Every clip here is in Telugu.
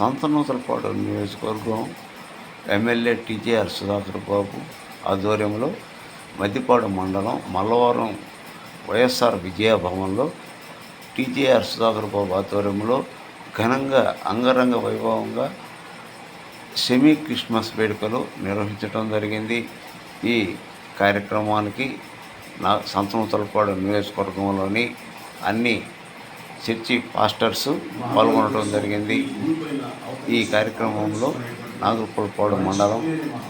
సంతనూతలపాడు నియోజకవర్గం ఎమ్మెల్యే టీజేఆర్ సుధాకర్ బాబు ఆధ్వర్యంలో మద్దిపాడు మండలం మల్లవరం వైఎస్ఆర్ విజయభవన్లో టీజేఆర్ సుధాకర్ బాబు ఆధ్వర్యంలో ఘనంగా అంగరంగ వైభవంగా సెమీ క్రిస్మస్ వేడుకలు నిర్వహించడం జరిగింది. ఈ కార్యక్రమానికి సంతనూతలపాడు నియోజకవర్గంలోని అన్ని చర్చి పాస్టర్స్ పాల్గొనడం జరిగింది. ఈ కార్యక్రమంలో నాగులపూడిపాడు మండలం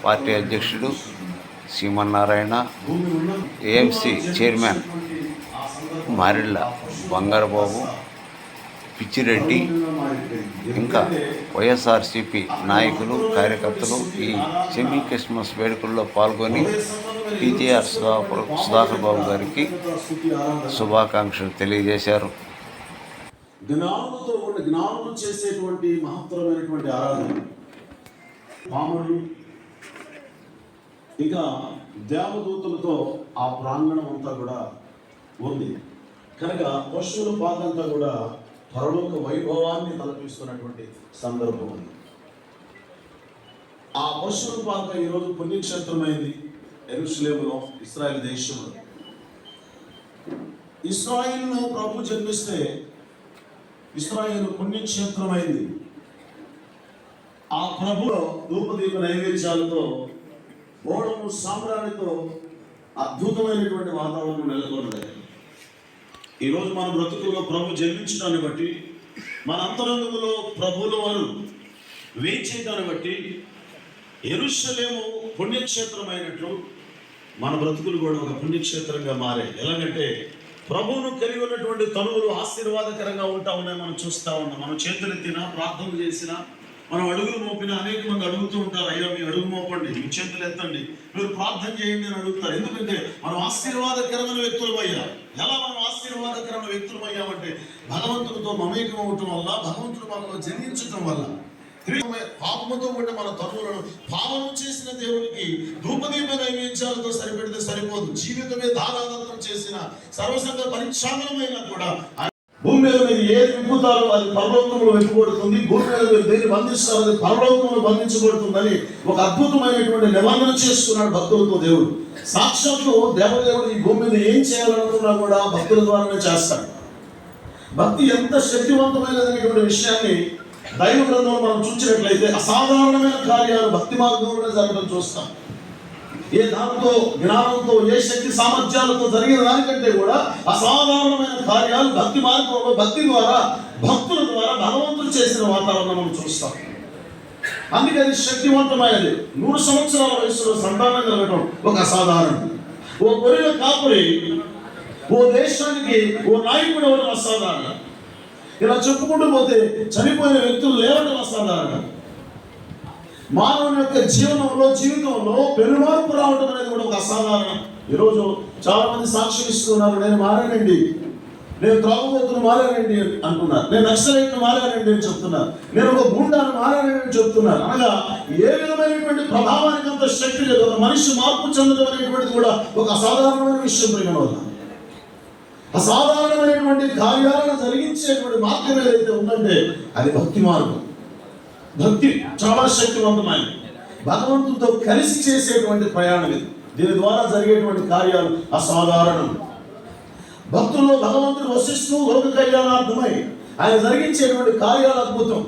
పార్టీ అధ్యక్షుడు సీమన్నారాయణ, ఏఎంసీ చైర్మన్ మారెళ్ళ బంగారబాబు, పిచ్చిరెడ్డి, ఇంకా వైఎస్ఆర్సీపీ నాయకులు కార్యకర్తలు ఈ సెమీ క్రిస్మస్ వేడుకల్లో పాల్గొని టీజేఆర్ సుధాకర్ బాబు గారికి శుభాకాంక్షలు తెలియజేశారు. జ్ఞానులతో ఉన్న జ్ఞానులు చేసేటువంటి మహత్తరమైనటువంటి ఆరాధన, పాములు ఇంకా దేవదూతలతో ఆ ప్రాంగణం అంతా కూడా ఉంది కనుక పశువుల పాక అంతా కూడా పరలోక వైభవాన్ని తలపిస్తున్నటువంటి సందర్భం ఉంది. ఆ పశువుల పాక ఈరోజు పుణ్యక్షేత్రమైంది. యెరూషలేములో, ఇశ్రాయేల్ దేశంలో. ఇశ్రాయేలులో ప్రభు జన్మిస్తే ఇశ్రాయేలు పుణ్యక్షేత్రమైంది. ఆ ప్రభులో ధూపదీప నైవేద్యాలతో, బోళము సాంబ్రాణితో అద్భుతమైనటువంటి వాతావరణం నెలకొన్నది. ఈరోజు మన బ్రతుకుల్లో ప్రభు జన్మించడాన్ని బట్టి, మన అంతరంగంలో ప్రభువుల వారు వేచేయడాన్ని బట్టి యెరూషలేము పుణ్యక్షేత్రమైనట్లు మన బ్రతుకులు కూడా ఒక పుణ్యక్షేత్రంగా మారాయి. ఎలాగంటే ప్రభువును కలిగి ఉన్నటువంటి తనువులు ఆశీర్వాదకరంగా ఉంటా ఉన్నాయి. మనం చూస్తూ ఉన్నాం. మనం చేతులెత్తినా, ప్రార్థన చేసినా, మనం అడుగులు మోపినా అనేక మంది అడుగుతూ ఉంటారు, అయ్యా మీ అడుగు మోపండి, మీ చేతులు ఎత్తండి, మీరు ప్రార్థన చేయండి అని అడుగుతారు. ఎందుకంటే మనం ఆశీర్వాదకరమైన వ్యక్తులమయ్యా. ఎలా మనం ఆశీర్వాదకరమైన వ్యక్తులమయ్యామంటే భగవంతుడితో మమేకం అవటం వల్ల, భగవంతుడు మనలో జన్మించటం వల్ల. పాపముతో ఉంటే మన తనువులను పాపం చేసిన దేవునికి ధూపదీప నైవేద్యాలతో సరిపెడితే సరిపోదు. జీవితమే దారాదత్తం చేసిన సర్వసంగ పరిచ్ఛాదనమైనా కూడా భూమి మీద మీరు ఏది విప్పుతారో అది పరలోకంలో వెతుబడుతుంది, భూమి మీద మీరు దేన్ని బంధిస్తారో అది పరలోకంలో బంధించబడుతుందని ఒక అద్భుతమైనటువంటి నిబంధన చేస్తున్నాడు భక్తులతో దేవుడు. సాక్షాత్తు దేవదేవుడు ఈ భూమి మీద ఏం చేయాలనుకున్నా కూడా భక్తుల ద్వారానే చేస్తాడు. భక్తి ఎంత శక్తివంతమైనటువంటి విషయాన్ని దైవ గ్రంథంలో మనం చూసినట్లయితే అసాధారణమైన కార్యాలు భక్తి మార్గంలోనే జరగడం చూస్తాం. ఏ దానితో, జ్ఞానంతో, ఏ శక్తి సామర్థ్యాలతో జరిగిన దానికంటే కూడా అసాధారణమైన కార్యాలు భక్తి మార్గంలో, భక్తి ద్వారా, భక్తుల ద్వారా భగవంతుడు చేసిన వాతావరణం మనం చూస్తాం. అందుకే అది శక్తివంతమైనది. 100 సంవత్సరాల వయసులో సంతానం కలగడం ఒక అసాధారణం. ఓ గొర్రెల కాపురి ఓ దేశానికి ఓ నాయకుడు అవ్వడం అసాధారణం. ఇలా చెప్పుకుంటూ పోతే చనిపోయిన వ్యక్తులు లేవడం అసాధారణం. మానవుని యొక్క జీవితంలో పెనుమార్పు రావడం అనేది కూడా ఒక అసాధారణం. ఈరోజు చాలా మంది సాక్ష్యం ఇస్తున్నారు, నేను మారానండి, నేను త్రాగుబోతును మారానండి అంటున్నారు, నేను నక్సలైట్ను మారానండి అని చెప్తున్నారు, నేను ఒక గుండాను మారానండి అని చెప్తున్నారు. అనగా ఏ విధమైనటువంటి ప్రభావానికి అంత శక్తి లేదు. ఒక మనిషి మార్పు చెందడం అనేటువంటిది కూడా ఒక అసాధారణమైన విషయం. ప్రేమ వల్ల అసాధారణమైనటువంటి కార్యాలను జరిగించేటువంటి మార్గం ఏదైతే ఉందంటే అది భక్తి మార్గం. భక్తి చాలా శక్తివంతమైనది. భగవంతుడితో కలిసి చేసేటువంటి ప్రయాణం ఇది. దీని ద్వారా జరిగేటువంటి కార్యాలు అసాధారణం. భక్తుల్లో భగవంతుడు వసిస్తూ లోక కళ్యాణార్థమై ఆయన జరిగించేటువంటి కార్యాలు అద్భుతం.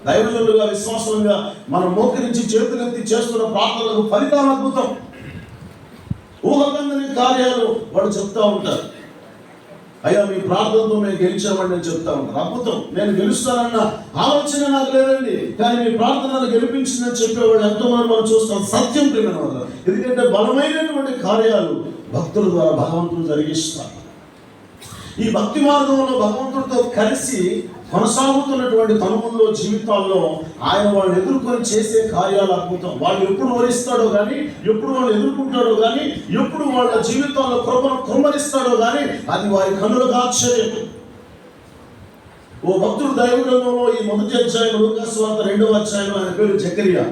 దైవజనులుగా, విశ్వాసంగా మనం మోకరించి చేతులెత్తి చేస్తున్న ప్రార్థనలకు ఫలితాలు అద్భుతం. ఊహకందని కార్యాలు వాడు చెప్తా ఉంటారు. అయ్యా మీ ప్రార్థనతో మేము గెలిచామని నేను చెప్తా ఉంటాను. అద్భుతం, నేను గెలుస్తానన్న ఆలోచన నాకు లేదండి, కానీ మీ ప్రార్థనను గెలిపించిందని చెప్పేవాళ్ళు ఎంతోమంది మనం చూస్తాం. సత్యం ప్రేమ వల్ల. ఎందుకంటే బలమైనటువంటి కార్యాలు భక్తుల ద్వారా భగవంతుడు జరిగిస్తారు. ఈ భక్తి మార్గంలో భగవంతుడితో కలిసి కొనసాగుతున్నటువంటి తనువుల్లో, జీవితాల్లో ఆయన వాళ్ళు ఎదుర్కొని చేసే కార్యాలు అద్భుతం. వాళ్ళు ఎప్పుడు వరిస్తాడో కానీ, ఎప్పుడు వాళ్ళు ఎదుర్కొంటాడో కానీ, ఎప్పుడు వాళ్ళ జీవితాల్లో కృపను కుమ్మరిస్తాడో కానీ అది వారి కన్నులకు ఆశ్చర్యం. ఓ భక్తుడు దైవ గ్రంథంలో ఈ 1వ అధ్యాయం, లూకా సువార్త 2వ అధ్యాయం, ఆయన పేరు జకరియా.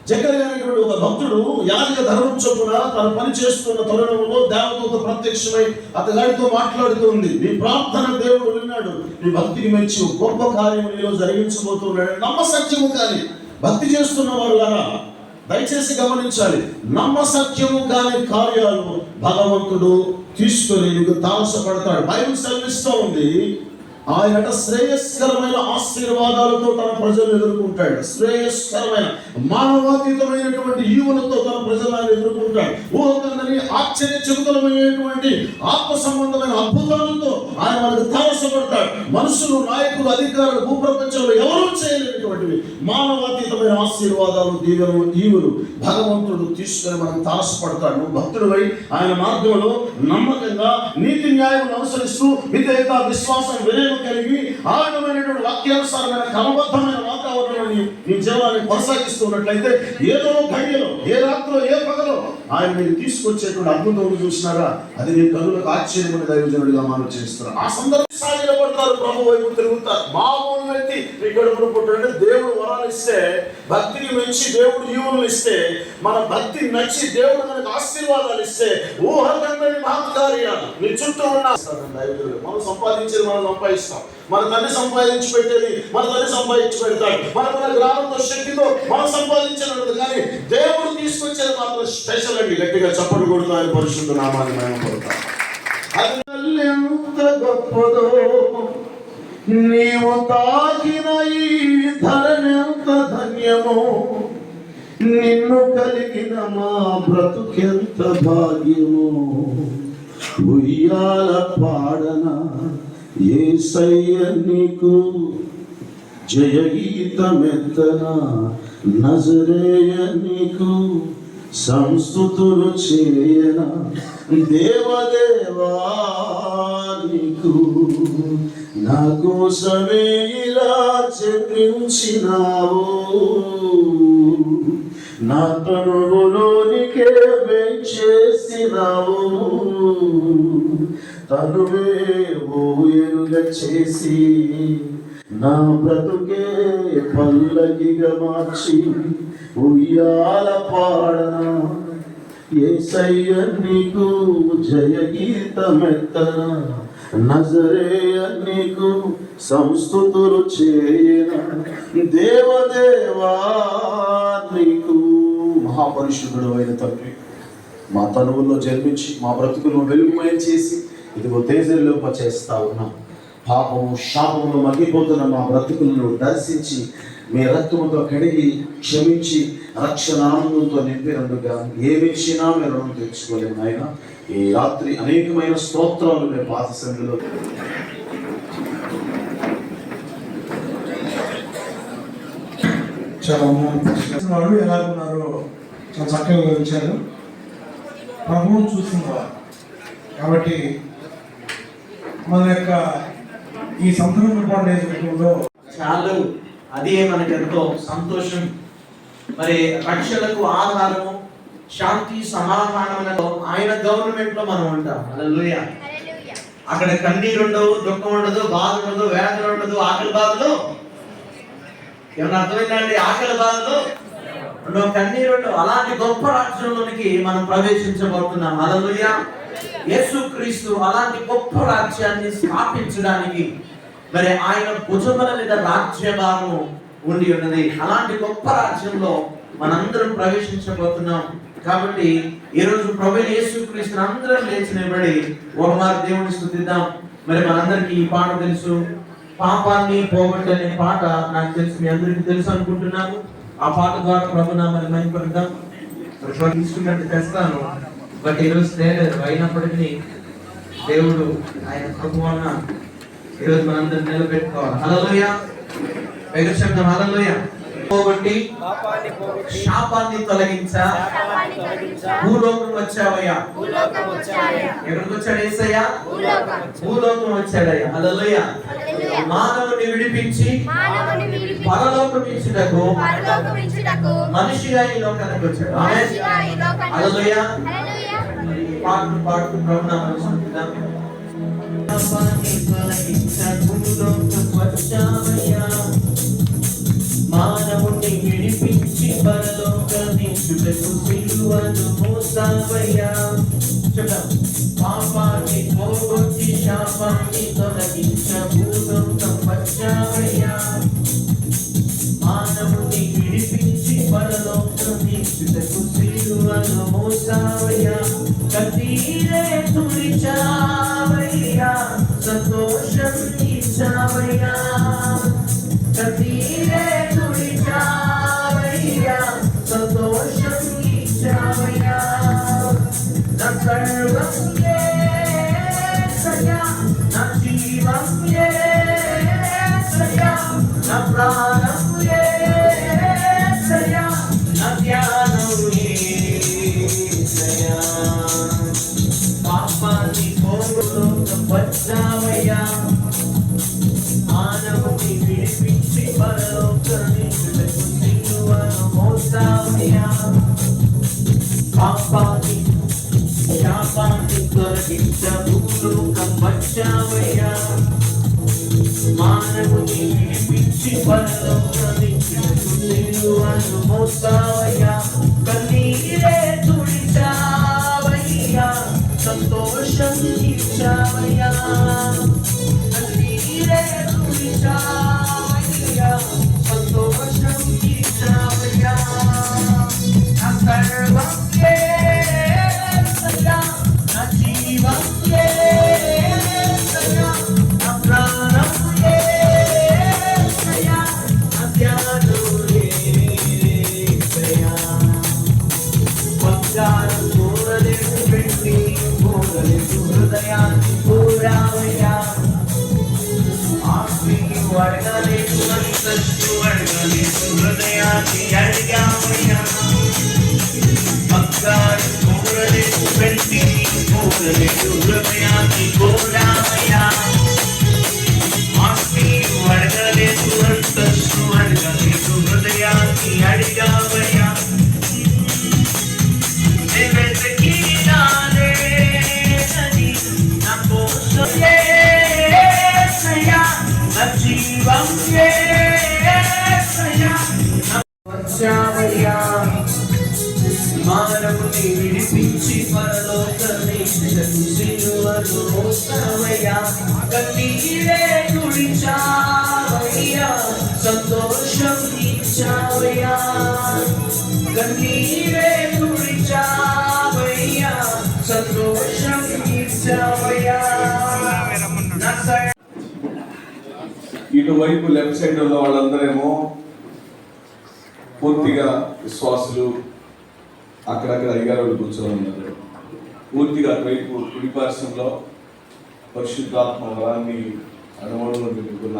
జకర్యా అనేటువంటి ఒక భక్తుడు యాజక ధర్మం చొప్పున తన పని చేస్తున్న తరుణంలో దేవదూత ప్రత్యక్షమై అతగాడితో మాట్లాడుతుంది. నీ ప్రార్థన దేవుడు విన్నాడు, నీ భక్తికి మెచ్చి గొప్ప కార్యం నీలో జరిగించబోతున్నాడు. నమ్మసత్యము కానీ భక్తి చేస్తున్న వారు గారా దయచేసి గమనించాలి, నమ్మసత్యము కాని కార్యాలు భగవంతుడు తీసుకొని నీకు తారసపడతాడు. బైబిల్ సెలవిస్తూ ఉంది, ఆయన శ్రేయస్కరమైన ఆశీర్వాదాలతో తన ప్రజలను ఎదుర్కొంటాడు. శ్రేయస్కరమైన మానవాతీతమైనటువంటి ఈవులతో తన ప్రజలను ఎదుర్కొంటాడు. ఊహకందని ఆశ్చర్యచకితులమైనటువంటి ఆత్మ సంబంధమైన అద్భుతాలతో ఆయన మనకు తారసపడతాడు. మనుషులు, నాయకులు, అధికారులు భూప్రపంచంలో ఎవరూ చేయలేనటువంటివి మానవాతీతమైన ఆశీర్వాదాలు, దీవెనలు, ఈవులు భగవంతుడు తీసుకొని మనకు తారసపడతాడు. నువ్వు భక్తుడివై ఆయన మార్గంలో నమ్మకంగా నీతి న్యాయం అనుసరిస్తూ విధేయత, విశ్వాసం, వినయం కలిగి ఆనందమైనటువంటి వాక్యానుసారమైన క్రమబద్ధమైన వాతావరణాన్ని నీ జీవనాన్ని కొనసాగిస్తున్నట్లయితే ఏదో ఘడియలో, ఏ రాత్రిలో, ఏ పగలో ఆయన మీరు తీసుకొచ్చేటువంటి అద్భుతం చూసినారా, అది నీ కనులకు ఆశ్చర్యమైన దైవజనుడిగా మనం చేస్తారు. ఆ సందర్భం సాగిలపడతారు, ప్రభు వైపు తిరుగుతారు. మామూలు వ్యక్తి నీ కడుపును పుట్టాడంటే దేవుడు వరాలు ఇస్తే, భక్తికి మెచ్చి దేవుడు ఈవులు ఇస్తే, మన భక్తి నచ్చి దేవుడు మనకు ఆశీర్వాదాలు ఇస్తే, ఊహకందని మహత్కార్యాలు నీ చుట్టూ ఉన్న దైవజనుడు. మనం సంపాదించేది మనం సంపాదిస్తాం, మన తల్లి సంపాదించి పెట్టేది మన తల్లి సంపాదించి పెడతాడు. మన గ్రామంతో శక్తితో మనం సంపాదించినది, కానీ దేవుడు తీసుకొచ్చేది మాత్రం స్పెషల్ అండి. గట్టిగా చప్పట్లు కొడుతూ ఆయన పరిశుద్ధ నామాన్ని మహిమపడతాం. అది ఎంత గొప్పదో, నీవు తాకిన ఈ ధరనెంత ధన్యమో, నిన్ను కలిగిన మా బ్రతుకెంత భాగ్యమో. ఉయ్యాల పాడన యేసయ్య నీకు, జయగీతమెత్తన నజరేయ నీకు, సంస్తుతులు చేయన దేవదేవా నీకు. నా కోసమే ఇలా చెల్లించినావు, నా తనువులోనికే వెంచేసినావు. తనువే ఊయలుగా చేసి నా బ్రతుకే పల్లకిగా మార్చి ఉయ్యాల పాడన యేసయ్య నీకు, జయగీతమెత్తన నజరేయ నీకు, సంస్తుతులు చేయన దేవదేవా నీకు. మహాపరిశుద్ధుడు అయిన తండ్రి, మా తనువుల్లో జన్మించి మా బ్రతుకులను వెలుగుమయం చేసి ఇదిగో తేజల్లోప చేస్తా ఉన్నాం. పాపము, శాపములు మగ్గిపోతున్న మా బ్రతుకులను దర్శించి మీ రక్తముతో కడిగి క్షమించి రక్షణ ఆనందంతో నింపినందుగా ఏమిచ్చినా మీరు రుణం తెచ్చుకోలేము ఆయన. ఈ రాత్రి అనేకమైన స్తోత్రాలు మీ పాద సన్నిధిలో వాళ్ళు ఎలా ఉన్నారో చాలా చక్కగా వివరించారు. ప్రభువును చూస్తున్నారు కాబట్టి మన యొక్క ఈ సంతృప్తిలో చాలు, అదే మనకు ఎంతో సంతోషం. మరి రక్షణకు ఆధారము, శాంతి సమాధానములతో ఆయన గవర్నమెంట్ లో మనం ఉంటాం. హల్లెలూయా. అక్కడ కన్నీరు ఉండవు, దుఃఖం ఉండదు, బాధ ఉండదు, వేదన ఉండదు, ఆకలి బాధలు. ఏమన్నా అర్థమైందండి? ఆకలి బాధలు ఉండవు, కన్నీరు ఉండవు. అలాంటి గొప్ప రాజ్యంలోనికి మనం ప్రవేశించబోతున్నాం. హల్లెలూయా. యేసుక్రీస్తు అలాంటి గొప్ప రాజ్యాన్ని స్థాపించడానికి మరి ఆయన భుజముల మీద రాజ్యభారము ఉండి ఉన్నది. అలాంటి గొప్ప రాజ్యంలో మనందరం ప్రవేశించబోతున్నాం. కాబట్టి ఈ రోజు ప్రభువైన యేసుక్రీస్తుని అందరం లేచి నిలబడి ఒకమారు దేవుని స్తుతిద్దాం. మరి మనందరికీ ఈ పాట తెలుసు, పాపాన్ని పోగొట్టనే పాట నాకు తెలుసు, మీ అందరికీ తెలుసు అనుకుంటున్నాను. ఆ పాట ద్వారా ప్రభునామాన్ని మహిమపడదాం. ఇన్స్ట్రుమెంట్ తెస్తాను, బట్ ఈరోజు తేలేదు. అయినప్పటికీ దేవుడు ఆయన కృప వలన ఈరోజు మనందరం నిలబెట్టుకోవాలి. హల్లెలూయా. వేగ శబ్దం హల్లెలూయా. పోగొట్టి శాపాన్ని తొలగించా భూలోకం వచ్చావయ్యా. ఎక్కడికి వచ్చాడు యేసయ్యా? భూలోకం వచ్చాడయ్యా. హల్లెలూయా. మానవుని విడిపించి పరలోకం ఇచ్చుటకు మనిషిగా ఈ లోకానికి వచ్చాడు. ఆమేన్. హల్లెలూయా. పాటలు పాడుతూ ప్రభునామాన్ని స్తుతిద్దాం. మానవుని విడిపించి పరలోక నిత్యులకు సిలువను మోసావయ్యా. చెప్తాం. పాపాన్ని పోగొట్టి శాపాన్ని తొలగించ భూలోకం వచ్చావయ్యా. మానవుని విడిపించి పరలోకం నిత్యులకు సిలువను మోసావయ్యా. కన్నీరే తుడిచావయ్యా, సంతోషం ఇచ్చావయ్యా. కన్నీరే తుడిచావయ్యా, సంతోషం ఇచ్చావయ్యా. నా సర్వం యేసయ్యా, నా జీవం యేసయ్యా, నా ప్రాణం యేసయ్యా, నా ధ్యానం యేసయ్యా. పాపాన్ని పోగొట్టుకు వచ్చావయ్యా. మానవుని విడిపించి పరలోకాన్ని సిలువను మోసావయ్యా. పాపాన్ని శాపాన్ని తొలగించ భూలోకం వచ్చావయ్యా. మానవుని విడిపించి పరలోకాన్ని సిలువను మోసావయ్యా. కన్నీరే తుడిచావయ్యా, సంతోషం ఇచ్చావయ్యా. కన్నీరే తుడిచావయ్యా, సంతోషం ఇచ్చావయ్యా. నా సర్వం యేసయ్యా, నా జీవం యేసయ్యా, నా ప్రాణం యేసయ్యా, నా ధ్యానం యేసయ్యా. బంగారం చూడలేదు, వెండి చూడలేదు, హృదయాన్ని కోరావయ్యా. ఆస్తిని అడగలేదు, అంతస్తు అడగలేదు, హృదయాన్ని అడిగావయ్యా. బంగారం చూడలేదు, వెండి చూడలేదు, హృదయాన్ని కోరావయ్యా. ఆస్తిని అడగలేదు, అంతస్తు అడగలేదు, హృదయాన్ని అడిగావయ్యా. మానవుని విడిపించి పరలోకాన్ని సిలువను మోసావయ్యా. కన్నీరే తుడిచావయ్యా, సంతోషం ఇచ్చావయ్యా. కన్నీరే తుడిచావయ్యా, సంతోషం ఇచ్చావయ్యా. ఇటువైపు లెఫ్ట్ సైడ్ ఉన్న వాళ్ళందరేమో పూర్తిగా విశ్వాసులు, అక్కడక్కడ అయ్యగారు కూర్చొని ఉన్నారు. పూర్తిగా అటువైపు కుడి పార్శ్వంలో పరిశుద్ధాత్మ వరాన్ని అనుభవంలో పెట్టుకున్న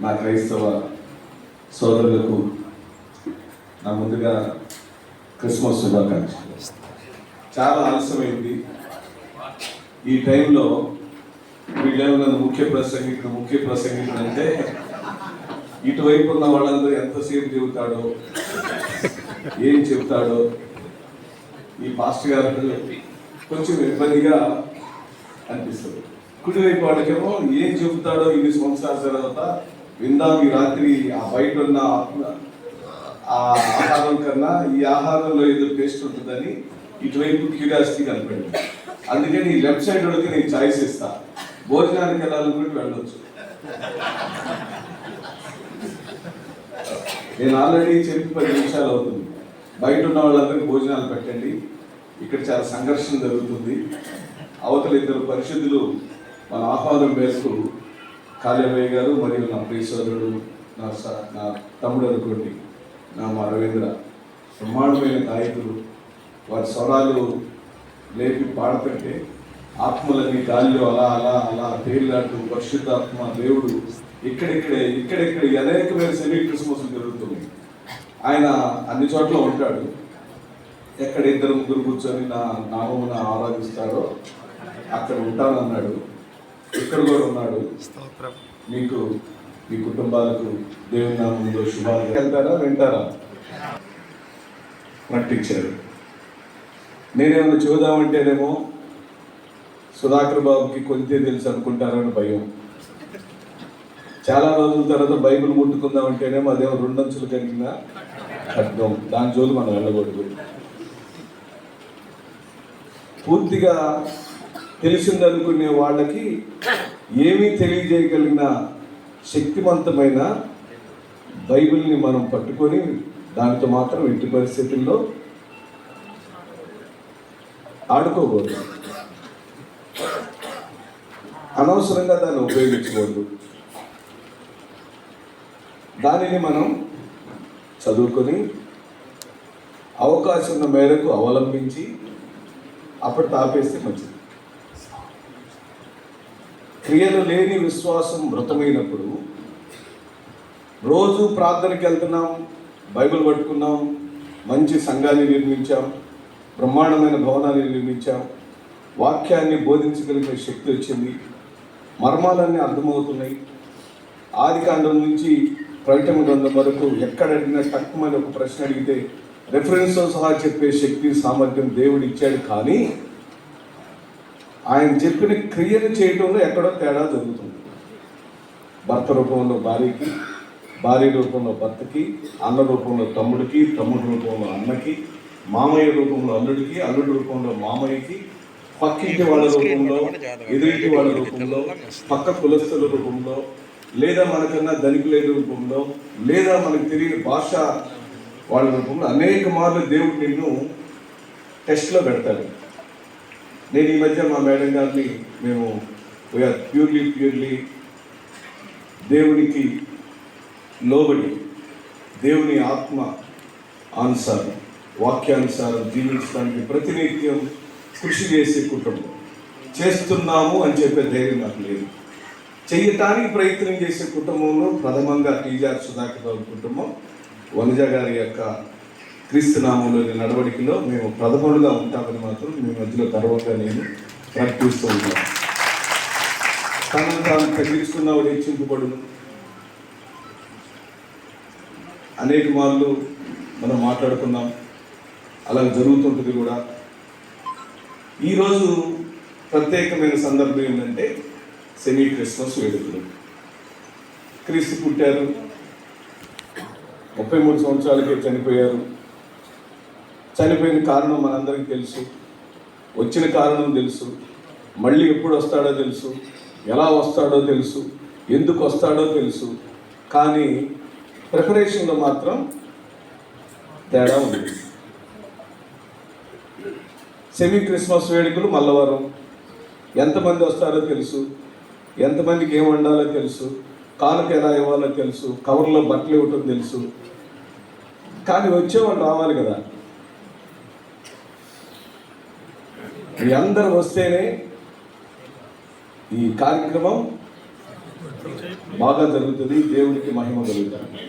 నా క్రైస్తవ సోదరులకు నా ముందుగా క్రిస్మస్ శుభాకాంక్షలు. చాలా ఆలస్యమైంది. ఈ టైంలో వీళ్ళేమన్నా ముఖ్య ప్రసంగికుడు అంటే ఇటువైపు ఉన్న వాళ్ళందరూ ఎంతసేపు చెబుతాడో, ఏం చెబుతాడో ఈ పాస్టర్ గారు కొంచెం ఇబ్బందిగా అనిపిస్తుంది. కుడివైపు వాళ్ళకేమో ఏం చెబుతాడో ఇన్ని సంవత్సరాల తర్వాత విందాం ఈ రాత్రి, ఆ బయట ఉన్న ఆ ఆహారం కన్నా ఈ ఆహారంలో ఏదో టేస్ట్ ఉంటుందని ఇటువైపు క్యూరియాసిటీ కనపడింది. అందుకని ఈ లెఫ్ట్ సైడ్ వాళ్ళకి నేను చాయిస్ ఇస్తా. భోజనానికి వెళ్ళాలనుకుంటే వెళ్ళొచ్చు. నేను ఆల్రెడీ చెప్పి 10 నిమిషాలు అవుతుంది. బయట ఉన్న వాళ్ళందరికీ భోజనాలు పెట్టండి. ఇక్కడ చాలా సంఘర్షణ జరుగుతుంది. అవతల 2 పరిశుద్ధులు మన ఆహ్వానం మేరకు కాళేవయ్య గారు మరియు నా ప్రియ సోదరుడు నా తమ్ముడు అనుకోండి మా రవీంద్ర బ్రహ్మాండమైన గాయకులు, వారి స్వరాలు లేపి పాడపెట్టే ఆత్మలన్నీ గాలిలో అలా అలా అలా తేలిలాంటి పరిశుద్ధాత్మ దేవుడు ఇక్కడెక్కడ అనేకమైన సెమీ క్రిస్మస్ జరుగుతుంది. ఆయన అన్ని చోట్ల ఉంటాడు. ఎక్కడ 2-3 కూర్చొని నా నామమున ఆరాధిస్తాడో అక్కడ ఉంటానన్నాడు. ఇక్కడ కూడా ఉన్నాడు. మీకు మీ కుటుంబాలకు దేవుని నామంలో శుభాలు. వెళ్తారా వింటారా? పట్టించారు. నేనేమన్నా చూద్దామంటేనేమో సుధాకర్ బాబుకి కొంచెం తెలుసు అనుకుంటారని భయం. చాలా రోజుల తర్వాత బైబిల్ ముట్టుకుందామంటేనేమో అదేమో 2 అంచులు కలిగిన ఖడ్గం, దాని జోలు మనం వెళ్ళకూడదు. పూర్తిగా తెలిసిందనుకునే వాళ్ళకి ఏమీ తెలియజేయగలిగిన శక్తివంతమైన బైబిల్ని మనం పట్టుకొని దానితో మాత్రం ఎట్టి పరిస్థితుల్లో ఆడుకోకూడదు, అనవసరంగా దాన్ని ఉపయోగించకూడదు. దానిని మనం చదువుకొని అవకాశం ఉన్న మేరకు అవలంబించి అప్పుడు తాపేస్తే మంచిది. క్రియలు లేని విశ్వాసం మృతమైనప్పుడు రోజు ప్రార్థనకి వెళ్తున్నాం, బైబిల్ పట్టుకున్నాం, మంచి సంఘాన్ని నిర్మించాం, బ్రహ్మాండమైన భవనాన్ని నిర్మించాం, వాక్యాన్ని బోధించగలిగిన శక్తి వచ్చింది, మర్మాలన్నీ అర్థమవుతున్నాయి. ఆదికాండం నుంచి ప్రకటన గ్రంథం వరకు ఎక్కడ అడిగినా తక్కువని ఒక ప్రశ్న అడిగితే రెఫరెన్స్తో సహా చెప్పే శక్తి సామర్థ్యం దేవుడు ఇచ్చాడు. కానీ ఆయన చెప్పిన క్రియలు చేయడంలో ఎక్కడో తేడా జరుగుతుంది. భర్త రూపంలో భార్యకి, భార్య రూపంలో భర్తకి, అన్న రూపంలో తమ్ముడికి, తమ్ముడి రూపంలో అన్నకి, మామయ్య రూపంలో అల్లుడికి, అల్లుడి రూపంలో మామయ్యకి, పక్కింటి వాళ్ళ రూపంలో, ఎదురింటి వాళ్ళ రూపంలో, పక్క కులస్తుల రూపంలో, లేదా మనకన్నా ధనికుల రూపంలో, లేదా మనకు తెలియని భాష వాళ్ళ రూపంలో అనేక మార్లు దేవుడు నిన్ను టెస్ట్లో పెడతాడు. నేను ఈ మధ్య మా మేడం గారిని మేము వీఆర్ ప్యూర్లీ దేవునికి లోబడి దేవుని ఆత్మ అనుసారం వాక్యానుసారం జీవించడానికి ప్రతినిత్యం కృషి చేసే కుటుంబం. చేస్తున్నాము అని చెప్పే ధైర్యం నాకు లేదు. చేయటానికి ప్రయత్నం చేసే కుటుంబంలో ప్రథమంగా టీజార్ సుధాకర్ రావు కుటుంబం, వనజ గారి యొక్క క్రీస్తునామంలోని నడవడికలో మేము ప్రథములుగా ఉంటామని మాత్రం మీ మధ్యలో గర్వంగా నేను ప్రకటిస్తూ ఉంటాను. తనను తాను తగ్గించుకున్నవాడు హెచ్చింపబడును. అనేక మార్లు మనం మాట్లాడుకున్నాం, అలా జరుగుతుంటుంది కూడా. ఈరోజు ప్రత్యేకమైన సందర్భం ఏంటంటే సెమీ క్రిస్మస్ వేడుకలు. క్రీస్తు పుట్టారు, 33 సంవత్సరాలకే చనిపోయారు. చనిపోయిన కారణం మనందరికీ తెలుసు, వచ్చిన కారణం తెలుసు, మళ్ళీ ఎప్పుడు వస్తాడో తెలుసు, ఎలా వస్తాడో తెలుసు, ఎందుకు వస్తాడో తెలుసు. కానీ ప్రిపరేషన్లో మాత్రం తేడా ఉంది. సెమీ క్రిస్మస్ వేడుకలు మల్లవరం, ఎంతమంది వస్తారో తెలుసు, ఎంతమందికి ఏం వండాలో తెలుసు, కానుక ఎలా ఇవ్వాలో తెలుసు, కవర్లో బట్టలు ఇవ్వటం తెలుసు. కానీ వచ్చేవాళ్ళు రావాలి కదా. మీ అందరూ వస్తేనే ఈ కార్యక్రమం బాగా జరుగుతుంది, దేవుడికి మహిమ కలుగుతుంది.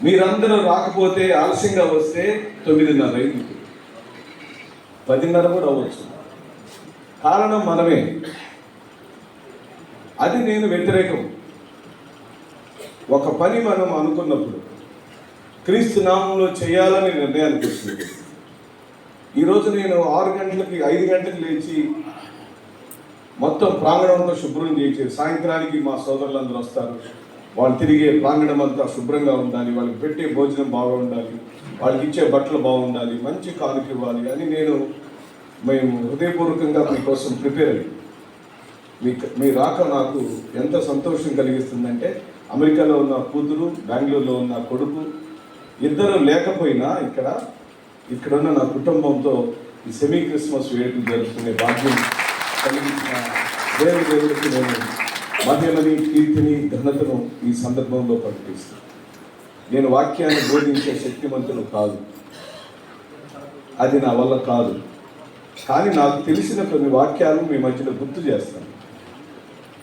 మీరందరూ రాకపోతే, ఆలస్యంగా వస్తే 9:30 అయింది, 10:30 కూడా అవ్వచ్చు. కారణం మనమే. అది నేను వ్యతిరేకం. ఒక పని మనం అనుకున్నప్పుడు క్రీస్తు నామంలో చేయాలని నిర్ణయానికి వచ్చింది. ఈరోజు నేను 6 గంటలకి 5 గంటలకు లేచి మొత్తం ప్రాంగణంతో శుభ్రం చేసి, సాయంత్రానికి మా సోదరులందరూ వస్తారు, వాళ్ళు తిరిగే ప్రాంగణం అంతా శుభ్రంగా ఉండాలి, వాళ్ళకి పెట్టే భోజనం బాగా ఉండాలి, వాళ్ళకి ఇచ్చే బట్టలు బాగుండాలి, మంచి కానుక ఇవ్వాలి అని మేము హృదయపూర్వకంగా మీకోసం ప్రిపేర్ అయ్యి మీ రాక నాకు ఎంత సంతోషం కలిగిస్తుందంటే, అమెరికాలో ఉన్న కూతురు, బెంగళూరులో ఉన్న కొడుకు ఇద్దరు లేకపోయినా ఇక్కడున్న నా కుటుంబంతో ఈ సెమీ క్రిస్మస్ వేడుకలు జరుపుకునే భాగ్యం కలిగించిన దేవుడికి నేను మహిమని, కీర్తిని, ఘనతను ఈ సందర్భంలో ప్రకటిస్తాను. నేను వాక్యాన్ని బోధించే శక్తివంతులు కాదు, అది నా వల్ల కాదు. కానీ నాకు తెలిసిన కొన్ని వాక్యాలు మీ మధ్యలో గుర్తు చేస్తాను.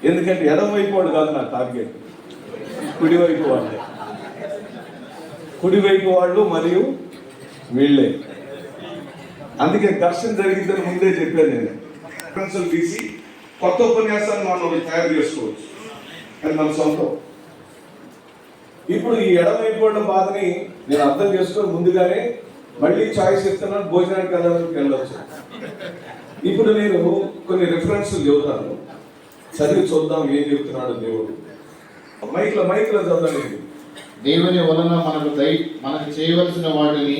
ఎందుకంటే ఎడమవైపు వాడు కాదు నా టార్గెట్, కుడివైపు వాళ్ళే. కుడివైపు వాళ్ళు మరియు వీళ్ళే. అందుకే ఘర్షణ జరిగిందని ముందే చెప్పాను. నేను రిఫరెన్సులు తీసి కొత్త ఉపన్యాసాన్ని మనం తయారు చేసుకోవచ్చు, అది మన సొంతం. ఇప్పుడు ఈ ఎడమవైపు వాళ్ళ బాధని నేను అర్థం చేసుకొని ముందుగానే మళ్ళీ చాయిస్ ఇస్తున్నాను, భోజనానికి వెళ్ళవచ్చు. ఇప్పుడు నేను కొన్ని రిఫరెన్సులు చెబుతాను, చదివి చూద్దాం ఏం చెప్తున్నాడు దేవుడు. మైక్లో చదవలేదు. దేవుని వలన మనకు చేయవలసిన వాటిని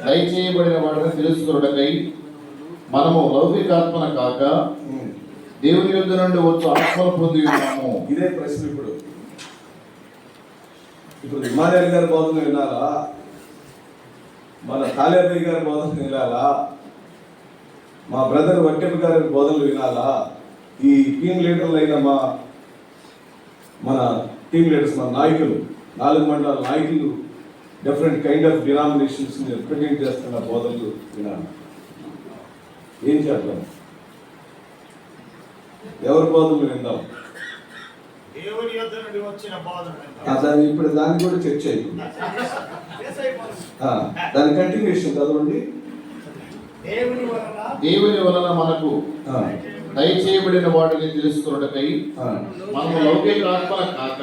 దయచేయబడిన వాటిని తెలుసుకొనుటకై మనము లౌకికాత్మన కాక దేవుని యొద్ద నుండి వచ్చు ఆత్మను పొంది ఉన్నాము. ఇదే ప్రశ్న. ఇప్పుడు ఇమానుయేల్ గారి బోధన వినాలా, మన తాలేబయ్య గారి బోధన వినాలా, మా బ్రదర్ వట్టెప్ప గారి బోధనలు వినాలా, ఈ టీం లీడర్లు అయిన మన టీం లీడర్స్, మన నాయకులు, 4 మండలాల నాయకులు, different kind of denominations represent చేస్తున్న బోధనలు వినాలి. ఏం చేద్దాం? ఎవరి బోధనలు విందాం? దాన్ని ఇప్పుడు దాన్ని కూడా చర్చ అయిపోయింది. దాని కంటిన్యూషన్ చదవండి. దేవుని వలన మనకు దయచేయబడిన వాటిని తెలుసుకొనుటకై మనము లౌకికాత్మన కాక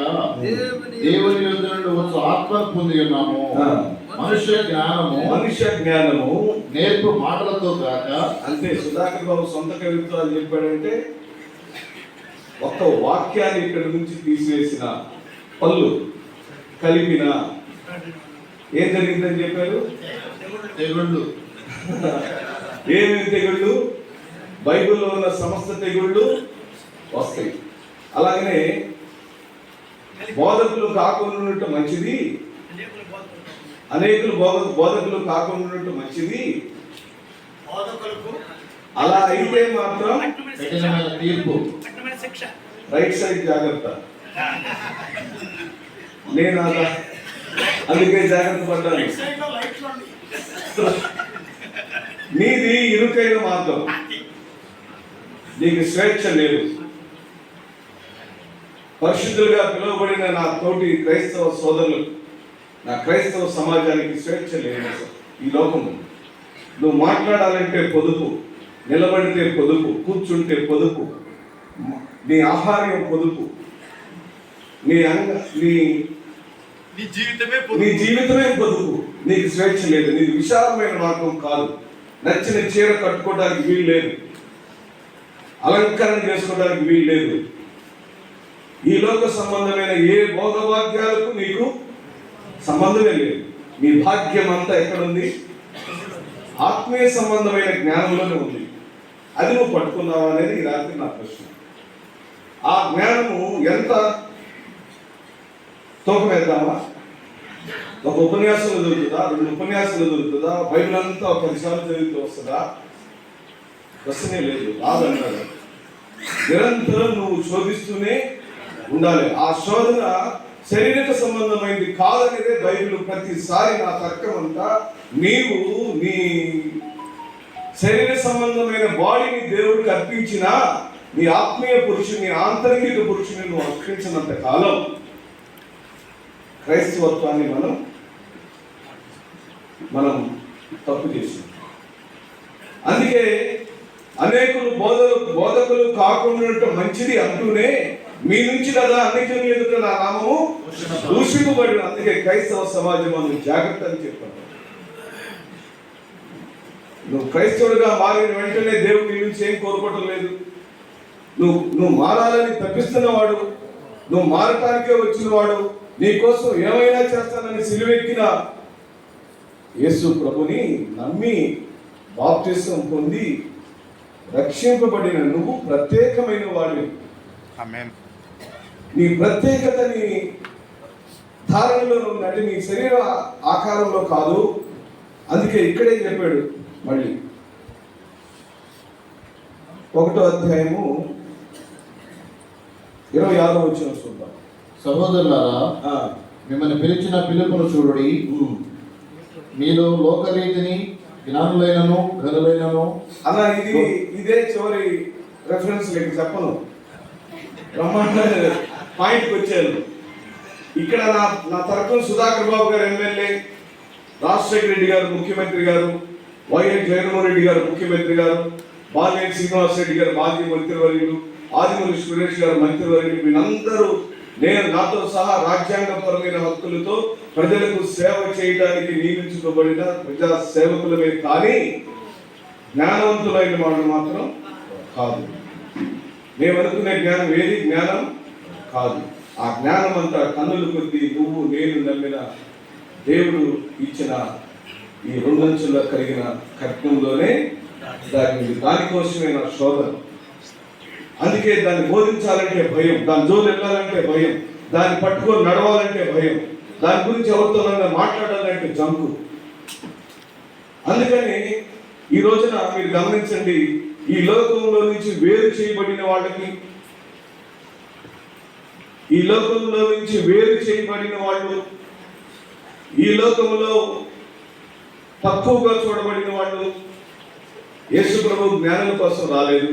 దేవుని యొద్ద నుండి వచ్చు ఆత్మను పొంది ఉన్నాము. మనుష్య జ్ఞానము నేర్పు మాటలతో కాక. అంటే సుధాకర్ బాబు సొంత కవిత్వాలు చెప్పాడంటే ఒక్క వాక్యాన్ని ఇక్కడ నుంచి తీసివేసిన పళ్ళు కలిపిన ఏం జరిగిందని చెప్పారు? తెగుళ్ళు. ఏమేమి తెగుళ్ళు? బైబిల్లో ఉన్న సమస్త తెగుళ్ళు వస్తాయి. అలాగనే బోధకులు కాకుండా మంచిది, అనేకులు బోధకులు కాకుండా మంచిది. అలా అయితే మాత్రం కఠినమైన తీర్పు. రైట్ సైడ్ జాగ్రత్త. నేను అందుకే జాగ్రత్త పడ్డాను. నీది ఇరుకైన మార్గం, నీకు స్వేచ్ఛ లేదు. పరిశుద్ధులుగా పిలువబడిన నా తోటి క్రైస్తవ సోదరులు, నా క్రైస్తవ సమాజానికి స్వేచ్ఛ లేదు ఈ లోకము. నువ్వు మాట్లాడాలంటే పొదుపు, నిలబడితే పొదుపు, కూర్చుంటే పొదుపు, నీ ఆహార్యం పొదుపు, నీ జీవితమే పొదుపు. నీకు స్వేచ్ఛ లేదు. నీది విశాలమైన మార్గం కాదు. నచ్చిన చీర కట్టుకోవడానికి వీలు లేదు, అలంకరణ చేసుకోవడానికి వీలు లేదు. ఈ లోక సంబంధమైన ఏ భోగభాగ్యాలకు నీకు సంబంధమే లేదు. నీ భాగ్యం అంతా ఎక్కడుంది? ఆత్మీయ సంబంధమైన జ్ఞానంలోనే ఉంది. అది నువ్వు పట్టుకున్నావా అనేది ఈ రాత్రి నా ప్రశ్న. ఆ జ్ఞానము ఎంత తూకం వేద్దామా? ఒక ఉపన్యాసంలో దొరుకుతుందా? 2 ఉపన్యాసాలు దొరుకుతుందా? బైబిల్ అంతా 10 సార్లు చదివితే వస్తుందా? ప్రశ్నే లేదు, రాదన్నాడు. నిరంతరం నువ్వు శోధిస్తూనే ఉండాలి. ఆ శోధన శారీరక సంబంధమైంది కాదనేదే బైబిల్. ప్రతిసారి నా తర్కం అంతా నీవు నీ శరీర సంబంధమైన బాడీని దేవుడికి అర్పించినా నీ ఆత్మీయ పురుషుని, ఆంతరిక పురుషుని నువ్వు అర్పించినంత కాలం క్రైస్తవత్వాన్ని మనం తప్పు చేసాం. అందుకే అనేకులు బోధకులు కాకుండా మంచిది అంటూనే మీ నుంచి కదా అన్ని జనుల ఎదుట నా నామము దూషింపబడిన. అందుకే క్రైస్తవ సమాజం మనం జాగ్రత్త అని చెప్పాను. నువ్వు క్రైస్తవుడిగా మారిన వెంటనే దేవుడు నీ నుంచి ఏం కోరుకోవటం లేదు. నువ్వు మారాలని తప్పిస్తున్నవాడు, నువ్వు మారటానికే వచ్చినవాడు, నీ కోసం ఏమైనా చేస్తానని సిలువెక్కిన యేసు ప్రభుని నమ్మి బాప్తిసం పొంది రక్షింపబడిన నువ్వు ప్రత్యేకమైన వాడివి. నీ ప్రత్యేకత నీ ధారణలో ఉన్నట్టు నీ శరీర ఆకారంలో కాదు. అందుకే ఇక్కడే చెప్పాడు. మళ్ళీ 1వ అధ్యాయము 26వ వచనం చూద్దాం. సహోదరులారా, మిమ్మల్ని పిలిచిన పిలుపును చూడుడి. మీలో లోకరీతిని జ్ఞానులైనను ఘనులైనను అలా ఇదే చివరి రెఫరెన్స్ లేక చెప్పను, బ్రహ్మాండ పాయింట్కి వచ్చాను. ఇక్కడ నా తర్కం సుధాకర్ బాబు గారు ఎమ్మెల్యే, రాజశేఖర రెడ్డి గారు ముఖ్యమంత్రి గారు, వైఎస్ జగన్మోహన్ రెడ్డి గారు ముఖ్యమంత్రి గారు, బాలినేని శ్రీనివాస్ రెడ్డి గారు మాజీ మంత్రివర్యులు, ఆదిమూలపు సురేష్ గారు మంత్రివర్యులు, వీళ్ళందరూ నాతో సహా రాజ్యాంగపరమైన హక్కులతో ప్రజలకు సేవ చేయడానికి నియమించుకోబడిన ప్రజా సేవకులమే కానీ జ్ఞానవంతులైన వాళ్ళు మాత్రం కాదు. మేము అనుకునే జ్ఞానం ఏది జ్ఞానం కాదు. ఆ జ్ఞానం అంతా కన్నుల కొద్దీ నువ్వు నేను నమ్మిన దేవుడు ఇచ్చిన ఈ 2 అంచుల్లో కలిగిన ఖడ్గంలోనే దాని దానికోసమే నా శోధన. అందుకే దాన్ని బోధించాలంటే భయం, దాని జోలు వెళ్ళాలంటే భయం, దాన్ని పట్టుకొని నడవాలంటే భయం, దాని గురించి ఎవరితో మాట్లాడాలంటే జంకు. అందుకని ఈ రోజున మీరు గమనించండి, ఈ లోకంలో నుంచి వేరు చేయబడిన వాళ్ళకి, ఈ లోకంలో నుంచి వేరు చేయబడిన వాళ్ళు, ఈ లోకంలో తక్కువగా చూడబడిన వాళ్ళు యేసు ప్రభు జ్ఞానం కోసం రాలేదు,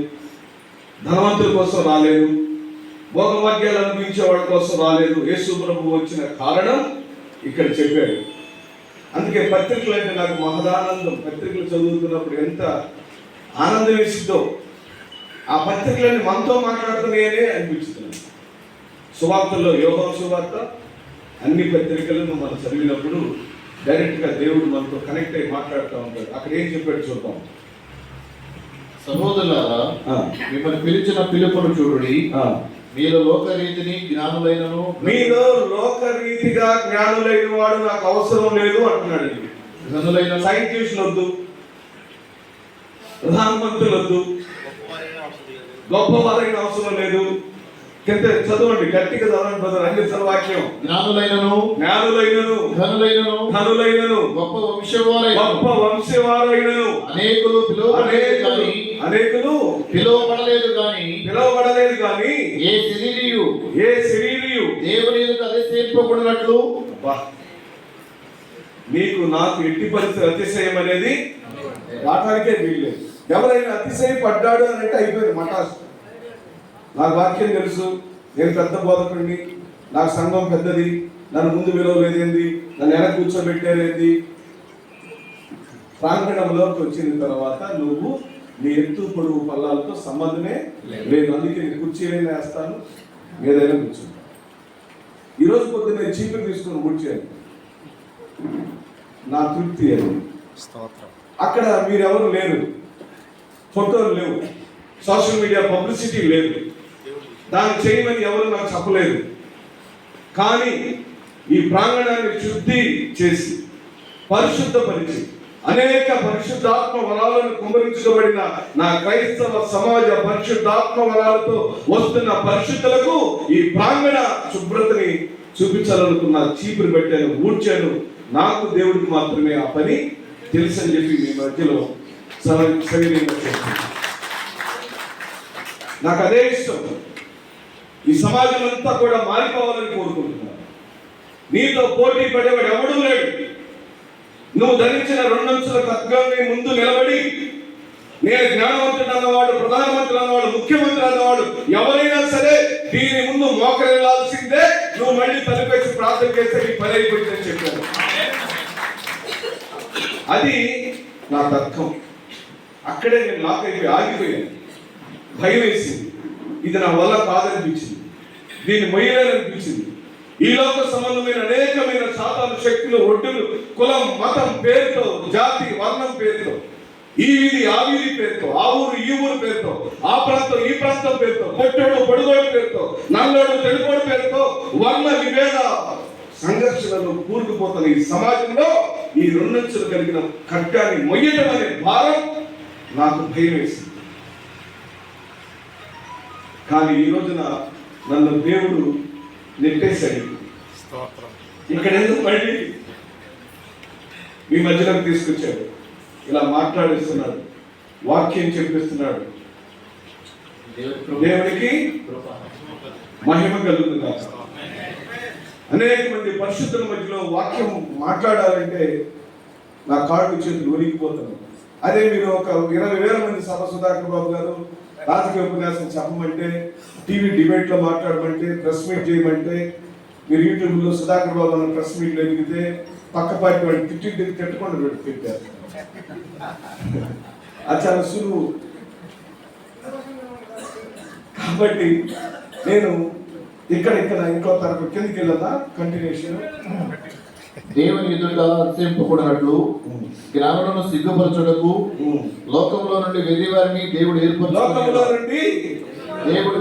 ధనవంతుల కోసం రాలేదు, భోగభాగ్యాలు అనిపించే వాళ్ళ కోసం రాలేదు. యేసు ప్రభు వచ్చిన కారణం ఇక్కడ చెప్పాడు. అందుకే పత్రికలు అంటే నాకు మహదానందం. పత్రికలు చదువుతున్నప్పుడు ఎంత ఆనందం వేసిందో, ఆ పత్రికలన్నీ మనతో మాట్లాడుతున్నాయనే అనిపించుతున్నాయి. సువార్తల్లో యోహాను సువార్త, అన్ని పత్రికలను మనం చదివినప్పుడు డైరెక్ట్గా దేవుడు మనతో కనెక్ట్ అయ్యి మాట్లాడుతూ ఉంటాడు. అక్కడ ఏం చెప్పాడు చూద్దాం. సహోదరులారా, మిమ్మల్ని పిలిచిన పిలుపును చూడుడి. మీలో లోకరీతిని జ్ఞానులైనను, మీలో లోకరీతిగా జ్ఞానులైన వాడు నాకు అవసరం లేదు అంటున్నాడు. ఘనులైన సైంటిస్టులు వద్దు, ప్రధానమంత్రులు వద్దు, గొప్పవారైన అవసరం లేదు. కింద చదవండి, గట్టిగా చదవండి బ్రదర్, అన్ని వాక్యం. జ్ఞానులైనను ఘనులైనను గొప్ప వంశవారైనను అనేకులు పిలువబడలేదు కానీ ఏ శరీరియు దేవుని ఎదుట అతిశయింపబడినట్లు. నీకు నాకు ఎట్టి పరిస్థితి అతిశయం అనేది రావడానికే వీల్లేదు. ఎవరైనా అతిశయపడ్డాడు అని అంటే అయిపోయింది మటాస్. నాకు వాక్యం తెలుసు, నేను పెద్ద బోధకుడిని, నాకు సంఘం పెద్దది, నన్ను ముందు విలువలేదేంది, నన్ను వెనక కూర్చోబెట్టేది. ప్రాంగణంలోకి వచ్చిన తర్వాత నువ్వు నీ ఎత్తు పొడుగు పల్లాలతో సంబంధమే లేదు. అందుకే నేను కుర్చీలైనా వేస్తాను, ఏదైనా కూర్చుంటాను. ఈరోజు పొద్దున్న నేను చీపురు తీసుకుని కూర్చోను, నా తృప్తి అది. అక్కడ మీరెవరు లేరు, ఫోటోలు లేవు, సోషల్ మీడియా పబ్లిసిటీ లేదు, దాన్ని చేయమని ఎవరు నాకు చెప్పలేదు. కానీ ఈ ప్రాంగణాన్ని శుద్ధి చేసి పరిశుద్ధపరిచి అనేక పరిశుద్ధాత్మ వరాలను కుమ్మరించబడిన నా క్రైస్తవ సమాజ పరిశుద్ధాత్మ వరాలతో వస్తున్న పరిశుద్ధులకు ఈ ప్రాంగణ శుభ్రతని చూపించాలనుకున్న చీపురు పెట్టాను, ఊడ్చాను. నాకు దేవుడికి మాత్రమే ఆ పని తెలుసని చెప్పి మీ మధ్యలో సవినయంగా చెప్తున్నాను. నాకు అదే ఇష్టం. ఈ సమాజం అంతా కూడా మారిపోవాలని కోరుకుంటున్నాను. నీతో పోటీ పడేవాడు ఎవడూ లేడు. నువ్వు ధరించిన 2 అంచుల ఖడ్గాన్ని ముందు నిలబడి నేను జ్ఞానవంతుడు అన్నవాడు, ప్రధానమంత్రి అన్నవాడు, ముఖ్యమంత్రి అన్నవాడు ఎవరైనా సరే దీని ముందు మోకరిల్లాల్సిందే. నువ్వు మళ్ళీ తలపేసి ప్రార్థన చేస్తే నీ పని అయిపోయిందని చెప్పాను. అది నా తర్కం. అక్కడే నేను లాక్ అయిపోయి ఆగిపోయాను. భయం వేసింది. ఇది నా వల్ల కాదనిపించింది, దీన్ని మొయ్యలేదనిపించింది. ఈ లోక సంబంధమైన అనేకమైన శాతాలు, శక్తులు, ఒడ్డులు, కులం, మతం పేరుతో, జాతి, వర్ణం పేరుతో, ఈ వీధి ఆ వీధి పేరుతో, ఆ ఊరు ఈ ఊరు పేరుతో, ఆ ప్రాంతం ఈ ప్రాంతం పేరుతో, పొట్టోడు పొడుగోడు పేరుతో, నల్లోడు తెలుగోడు పేరుతో వర్ణ విభేద సంఘర్షణలు కూరుకుపోతున్న ఈ సమాజంలో ఈ 2 అంచులు కలిగిన ఖడ్గాన్ని మొయ్యటం అనే భారం నాకు భయం వేసింది. కానీ ఈ రోజున నన్ను దేవుడు నెట్టేశాడు. ఇక్కడ ఎందుకు మళ్ళీ మీ మధ్యలోకి తీసుకొచ్చాడు, ఇలా మాట్లాడిస్తున్నాడు, వాక్యం చెప్పిస్తున్నాడు. దేవునికి మహిమ కలుగుతుంది. అనేక మంది పరిశుద్ధుల మధ్యలో వాక్యం మాట్లాడాలంటే నా కాళ్ళు చేతులు ఒరిగిపోతున్నాయి. అదే మీరు ఒక 20,000 మంది సభ సుధాకర్ బాబు గారు రాజకీయ ఉపన్యాసం చెప్పమంటే, టీవీ డిబేట్లో మాట్లాడమంటే, ప్రెస్ మీట్ చేయమంటే, మీరు యూట్యూబ్లో సుధాకర్ బాబు అన్న ప్రెస్ మీట్లు ఎదిగితే పక్క పార్టీ వాడిని తిట్టకుండా పెట్టారు. అది చాలా సులువు. కాబట్టి నేను ఇక్కడ ఇంకో తరపు కిందకి వెళ్ళదా కంటిన్యూషన్. దేవుని ఎదుట అతిశయింపబడినట్లు జ్ఞానులను సిగ్గుపరచుటకు లోకంలో నుండి వెర్రివారిని దేవుడు లోకంలో నుండి దేవుడు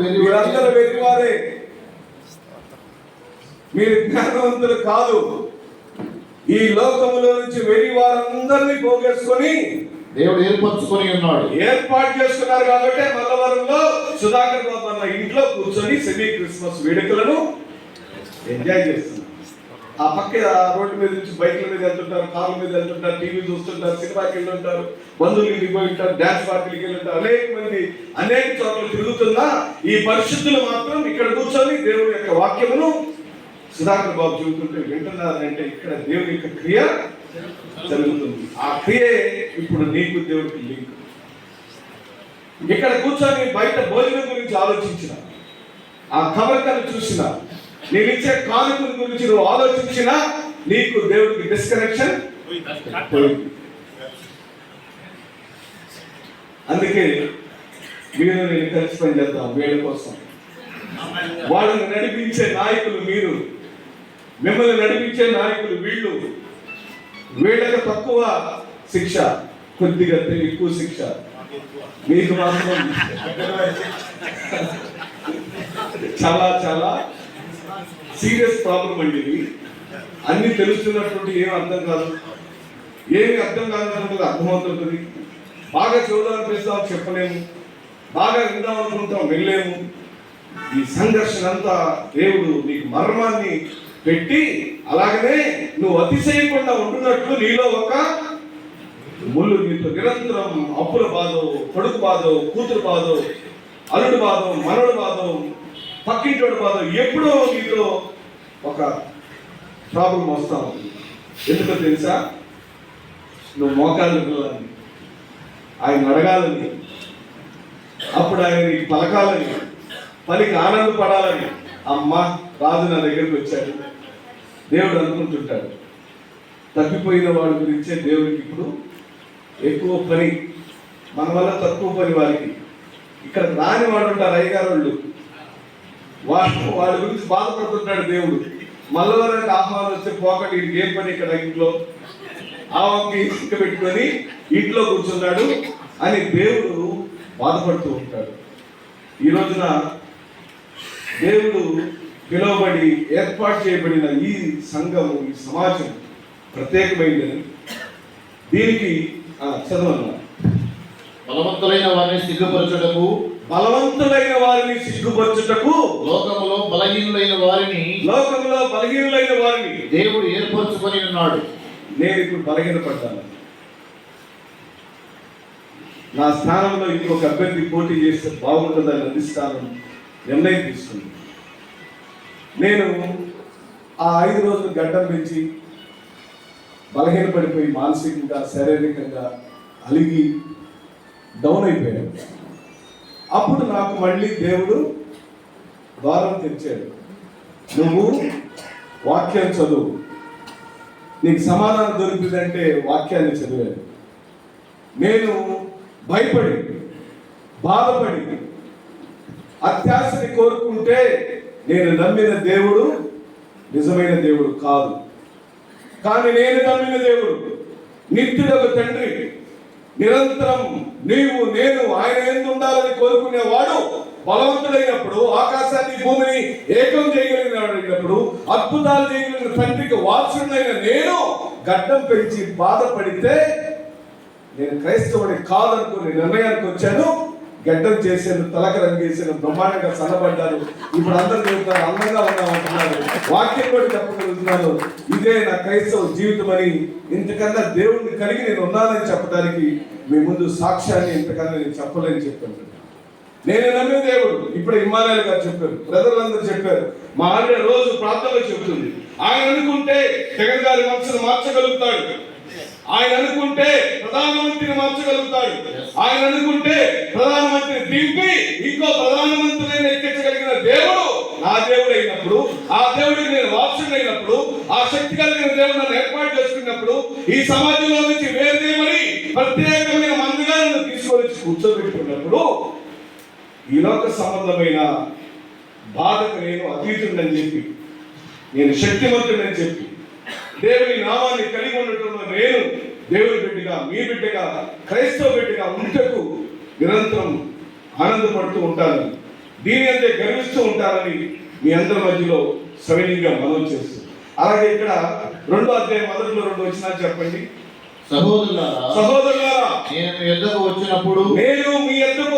వెర్రివారే. మీరు జ్ఞానవంతులు కాదు. ఈ లోకములో నుంచి వెళ్లి వారందరినీ పోగేసుకొని దేవుడు ఏర్పరచుకొని ఉన్నాడు. ఏర్పాటు చేసుకున్నారు కాబట్టి మల్లవరంలో సుధాకర్ బాబు అన్న ఇంట్లో కూర్చొని సెమీ క్రిస్మస్ వేడుకలను ఎంజాయ్ చేస్తున్నారు. ఆ పక్క రోడ్డు మీద నుంచి బైక్ల మీద వెళ్తుంటారు, కార్ల మీద వెళ్తుంటారు, టీవీ చూస్తుంటారు, సినిమాకి వెళ్ళుంటారు, బంధువులు ఇంటికి పోయి ఉంటారు, డాన్స్ పార్టీలకి వెళ్ళుంటారు, అనేక మంది అనేక చోట్ల తిరుగుతున్నా ఈ పరిశుద్ధులు మాత్రం ఇక్కడ కూర్చొని దేవుని యొక్క వాక్యమును సుధాకర్ బాబు చెబుతుంటే వింటున్నారంటే ఇక్కడ దేవుని యొక్క క్రియ జరుగుతుంది. ఆ క్రియే ఇప్పుడు నీకు దేవుడికి లింక్. ఇక్కడ కూర్చొని బయట భోజనం గురించి ఆలోచించిన, ఆ కవరికను చూసిన, నేను ఇచ్చే కానుకల గురించి నువ్వు ఆలోచించినా నీకు దేవుడికి డిస్కనెక్షన్ పోయింది. అందుకే మీరు నేను కలిసి పని చేద్దాం వీళ్ళ కోసం. వాళ్ళని నడిపించే నాయకులు మీరు, మిమ్మల్ని నడిపించే నాయకులు వీళ్ళు. వీళ్ళకి తక్కువ శిక్ష, కొద్దిగా ఎక్కువ శిక్ష మీకు మాత్రం. చాలా చాలా సీరియస్ ప్రాబ్లం అండి ఇది. అన్ని తెలుస్తున్నటువంటి ఏం అర్థం కాదు, ఏమి అర్థం కాదన్నది అర్థమవుతుంటుంది. బాగా చూడాలనిపిస్తాం, చెప్పలేము. బాగా విందాం అనుకుంటాం, వెళ్ళలేము. ఈ సంఘర్షణ అంతా దేవుడు నీకు మర్మాన్ని పెట్టి, అలాగనే నువ్వు అతిశయకుండా ఉంటున్నట్లు నీలో ఒక ముళ్ళు, నీతో నిరంతరం అప్పుల బాధో, కొడుకు బాధో, కూతురు బాధో, అల్లుడు బాధో, మనవడు బాధో, పక్కింటోడు బాధో, ఎప్పుడో నీతో ఒక ప్రాబ్లం వస్తా ఉంటుంది. ఎందుకో తెలుసా? నువ్వు మోకాళ్ళు పిల్లని, ఆయన అడగాలని, అప్పుడు ఆయన నీకు పలకాలని, పలికి ఆనందపడాలని. అమ్మ రాజు నా దగ్గరికి వచ్చాడు, దేవుడు అనుకుంటుంటాడు. తప్పిపోయిన వాడి గురించే దేవుడికి ఇప్పుడు ఎక్కువ పని, మన వల్ల తక్కువ పని వారికి. ఇక్కడ రాని వాడు ఉంటారు అయ్యగారు వాళ్ళు, వాళ్ళ గురించి బాధపడుతుంటాడు దేవుడు. మల్లవరానికి ఆహ్వానం వస్తే పోకటి, వీడికి ఏం పని ఇక్కడ ఇంట్లో, ఆమెకి ఇసుక పెట్టుకొని ఇంట్లో కూర్చున్నాడు అని దేవుడు బాధపడుతూ ఉంటాడు. ఈ రోజున దేవుడు పిలువబడి ఏర్పాటు చేయబడిన ఈ సంఘము, ఈ సమాజం ప్రత్యేకమైనది. దీనికి చదవన్నా, బలవంతులైన వారిని సిగ్గుపరచుటకు, బలవంతులైన వారిని సిగ్గుపరచుటకు, లోకములో బలహీనులైన వారిని దేవుడు ఏర్పరచుకొని ఉన్నాడు. నేను ఇప్పుడు బలహీనపడ్డాను. నా స్థానంలో ఇంకొక అభ్యర్థి పోటీ చేస్తే బాగుంటుందని అందిస్తాను నిర్ణయం తీసుకుంది. నేను ఆ 5 రోజులు గడ్డం పెంచి బలహీనపడిపోయి మానసికంగా, శారీరకంగా అలిగి డౌన్ అయిపోయాడు. అప్పుడు నాకు మళ్ళీ దేవుడు ద్వారం తెరిచాడు. నువ్వు వాక్యం చదువు, నీకు సమాధానం దొరికిందంటే వాక్యాన్ని చదివాను. నేను భయపడి, బాధపడి, అత్యాశని కోరుకుంటే నేను నమ్మిన దేవుడు నిజమైన దేవుడు కాదు. కానీ నేను నమ్మిన దేవుడు నిత్యుడొక తండ్రి, నిరంతరం నీవు నేను ఆయన యందు ఉండాలని కోరుకునేవాడు బలవంతుడైనప్పుడు, ఆకాశాన్ని భూమిని ఏకం చేయగలిగినప్పుడు, అద్భుతాలు చేయగలిగిన తండ్రికి వారసుడైన నేను గడ్డం పెంచి బాధపడితే నేను క్రైస్తవుడి కాదనుకుని నిర్ణయానికి వచ్చాను. గడ్డం చేశాను, తలక రంగేసాను, బ్రహ్మాండంగా సన్నబడ్డాను. ఇప్పుడు అందరూ చెబుతారు అందంగా ఉన్నామంటున్నారు, వాక్యం కూడా చెప్పగలుగుతున్నాను. ఇదే నా క్రైస్తవ జీవితం అని, ఇంతకన్నా దేవుడిని కలిగి నేను ఉన్నానని చెప్పడానికి మీ ముందు సాక్ష్యాన్ని ఇంతకన్నా నేను చెప్పలేని చెప్పాను. నేను నమ్మిన దేవుడు. ఇప్పుడు ఇమ్మానుయేల్ గారు చెప్పారు, ప్రజలందరూ చెప్పారు, మా ఆవిడ రోజు ప్రార్థనలో చెబుతుంది, ఆయన అనుకుంటే జగన్ గారి మనసును మార్చగలుగుతాడు, ఆయన అనుకుంటే ప్రధానమంత్రిని మార్చగలుగుతాడు, ఆయన అనుకుంటే ప్రధానమంత్రిని దింపి ఇంకో ప్రధానమంత్రిని ఎక్కించగలిగిన దేవుడు నా దేవుడు అయినప్పుడు, ఆ దేవుడికి నేను వారసుడైనప్పుడు, ఆ శక్తి కలిగిన దేవుడు నన్ను ఏర్పాటు చేసుకున్నప్పుడు, ఈ సమాజంలో నుంచి వేరుదేమని ప్రత్యేకమైన మందిగా నన్ను తీసుకొని కూర్చోబెట్టుకున్నప్పుడు, ఈ లోక సంబంధమైన బాధకు నేను అతీతుడని చెప్పి, నేను శక్తివంతుడని చెప్పి, దేవుని నామాన్ని కలిగి ఉండటంలో నేను దేవుని బిడ్డగా, మీ బిడ్డగా, క్రైస్తవ బిడ్డగా ఉంటకు నిరంతరం ఆనందపడుతూ ఉంటానని, దీని అంతే గర్విస్తూ ఉంటానని మీ అందరి మధ్యలో సవినీయంగా మనం చేస్తూ, అలాగే ఇక్కడ 2వ అధ్యాయం మొదట్లో 2 వచనాలు చెప్పండి. సహోదరులారా, నేను మీ యొద్దకు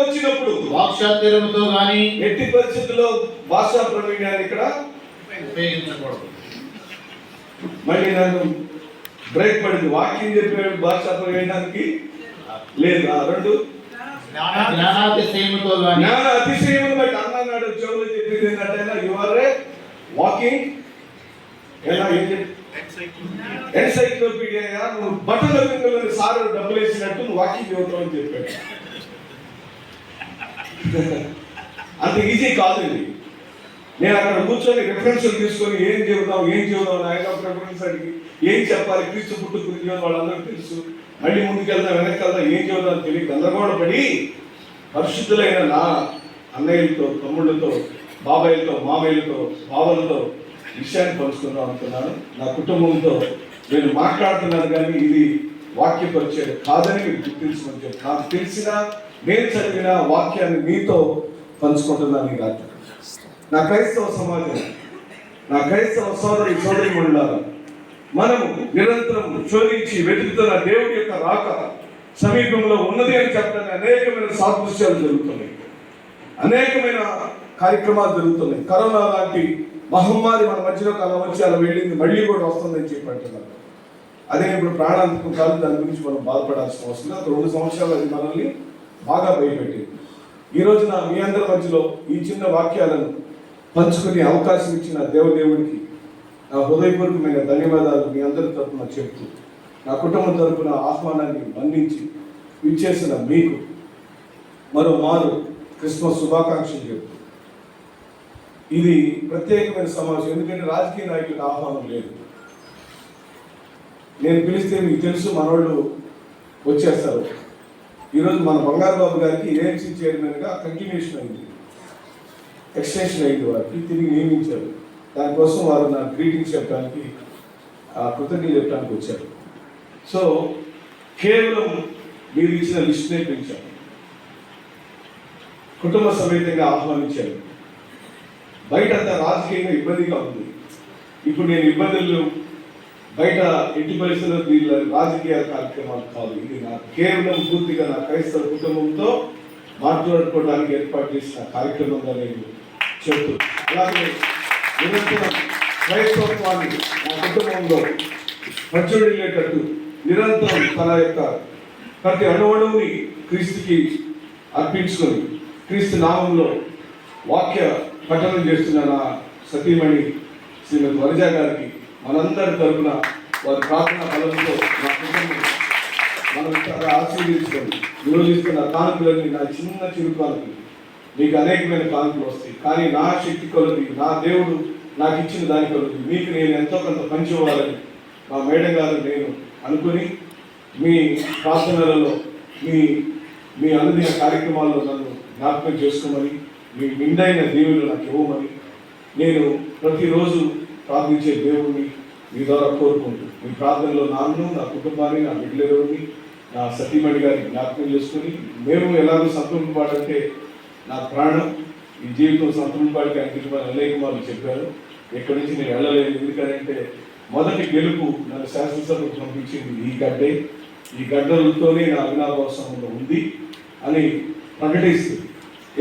వచ్చినప్పుడు వాక్చాతుర్యముతో గాని ఎట్టి పరిస్థితుల్లో భాషా ప్రవీణ్యాన్ని ఇక్కడ ఉపయోగించకూడదు. మళ్ళీ నన్ను బ్రేక్ పడింది. వాక్యం చెప్పే భాషా ప్రవీణ్యానికి లేదు. ఆ 2 జ్ఞానాతిశయముతో గాని జ్ఞాన అతిశయమును బట్టి అన్నాడు. చెవులు చెప్పింది ఏంటంటే you are a walking encyclopedia. నువ్వు బట్టల పింగళని సారు డబ్బులు వేసినట్టు నువ్వు వాకింగ్ చదువుతావు అని చెప్పాడు. అంత ఈజీ కాదండి. నేను అక్కడ కూర్చొని రిఫరెన్స్లు తీసుకొని ఏం చెబుతాం ఆయన రిఫరెన్స్ అడిగి ఏం చెప్పాలి, క్రీస్తు పుట్టు గురించి వాళ్ళందరూ తెలుసు. మళ్ళీ ముందుకెళ్దాం వెనక్కి ఏం చెబుతాం తెలియ గందరగోళపడి పరిశుద్ధులైన నా అన్నయ్యలతో, తమ్ముళ్ళతో, బాబాయిలతో, మామయ్యలతో, బావలతో విషయాన్ని పంచుకుందాం అనుకున్నాను. నా కుటుంబంతో నేను మాట్లాడుతున్నాను, కానీ ఇది వాక్య పరిచయం కాదని మీరు గుర్తించమని చెప్పి నాకు తెలిసిన నేను చదివిన వాక్యాన్ని మీతో పంచుకుంటున్నాను. కాదు నా క్రైస్తవ సమాజం, నా క్రైస్తవ సోదరి మండలాలు, మనము నిరంతరం శోధించి వెతుకుతున్న దేవుడి యొక్క రాక సమీపంలో ఉన్నది అని చెప్పడానికి అనేకమైన సాదృశ్యాలు జరుగుతున్నాయి, అనేకమైన కార్యక్రమాలు జరుగుతున్నాయి. కరోనా లాంటి మహమ్మారి మన మధ్యలో అలా వచ్చి అలా వెళ్ళింది, మళ్ళీ కూడా వస్తుందని చెప్పి అంటున్నారు. అదే ఇప్పుడు ప్రాణాంతకం కాదు, దాని గురించి మనం బాధపడాల్సిన అవసరం లేదు. 2 సంవత్సరాలు అది మనల్ని బాగా భయపెట్టింది. ఈ రోజున మీ అందరి మధ్యలో ఈ చిన్న వాక్యాలను పంచుకునే అవకాశం ఇచ్చిన దేవదేవుడికి నా హృదయపూర్వకమైన ధన్యవాదాలు మీ అందరి తరఫున చెప్తూ, నా కుటుంబం తరఫున ఆహ్వానాన్ని మన్నించి ఇచ్చేసిన మీకు మరో మారు క్రిస్మస్ శుభాకాంక్షలు చెప్తూ, ఇది ప్రత్యేకమైన సమావేశం. ఎందుకంటే రాజకీయ నాయకులకు ఆహ్వానం లేదు. నేను పిలిస్తే మీకు తెలుసు, మనోళ్ళు వచ్చేస్తారు. ఈరోజు మన బంగారు బాబు గారికి ఏఎంసీ చైర్మన్గా కంటిన్యూషన్ అయింది, ఎక్స్టెన్షన్ అయింది, వారికి తిరిగి నియమించారు. దానికోసం వారు నా గ్రీటింగ్స్ చెప్పడానికి, కృతజ్ఞతలు చెప్పడానికి వచ్చారు. సో కేవలం మీరు ఇచ్చిన లిస్ట్నే పిలిచారు, కుటుంబ సమేతంగా ఆహ్వానించారు. బయట అంతా రాజకీయంగా ఇబ్బందిగా ఉంది. ఇప్పుడు నేను ఇబ్బందులు బయట ఎట్టి పరిస్థితుల్లో దీనిలో రాజకీయ కార్యక్రమాలు కాదు. ఇది నా కేవలం పూర్తిగా నా క్రైస్తవ కుటుంబంతో మాట్లాడుకోవడానికి ఏర్పాటు చేసిన కార్యక్రమంగా నేను చెబుతూ, అలాగే నిరంతరం క్రైస్తవాన్ని నా కుటుంబంలో ప్రచురిల్లేటట్టు నిరంతరం తన యొక్క ప్రతి అణువుని క్రీస్తుకి అర్పించుకొని క్రీస్తు నామంలో వాక్య పఠనం చేస్తున్న నా సతీమణి శ్రీమతి వనజ గారికి మనందరి తరఫున వారి ప్రార్థన బలంతో నా కుటుంబం మనం చాలా ఆశీర్వదించుకొని నిరోధిస్తున్న కానుకలన్నీ నా చిన్న చిరు కానుకలు, మీకు అనేకమైన కానుకలు వస్తాయి, కానీ నా శక్తి కొలది, నా దేవుడు నాకు ఇచ్చిన దాని కొలది మీకు నేను ఎంతో కొంత పంచివ్వాలని మా మేడం గారు నేను అనుకుని మీ ప్రార్థనలలో మీ అనుదిన కార్యక్రమాల్లో నన్ను జ్ఞాపకం చేసుకోమని, మీ నిండైన దేవుళ్ళు నాకు ఇవ్వమని నేను ప్రతిరోజు ప్రార్థించే దేవుడిని మీ ద్వారా కోరుకుంటూ, మీ ప్రార్థనలో నన్ను, నా కుటుంబాన్ని, నా బిడ్డలని, నా సతీమణి గారిని జ్ఞాపకం చేసుకుని, మేము ఎలాగో సంతృప్తిపాడంటే నా ప్రాణం, ఈ జీవితం సంతృప్తిపాడికి అంకితమని అనేక మార్లు చెప్పారు. ఎక్కడి నుంచి నేను వెళ్ళలేదు. ఎందుకంటే మొదటి గెలుపు నన్ను శాసనసభకు పంపించింది ఈ గడ్డలతోనే నా అవినాభావ సంబంధం ఉంది అని ప్రకటిస్తుంది.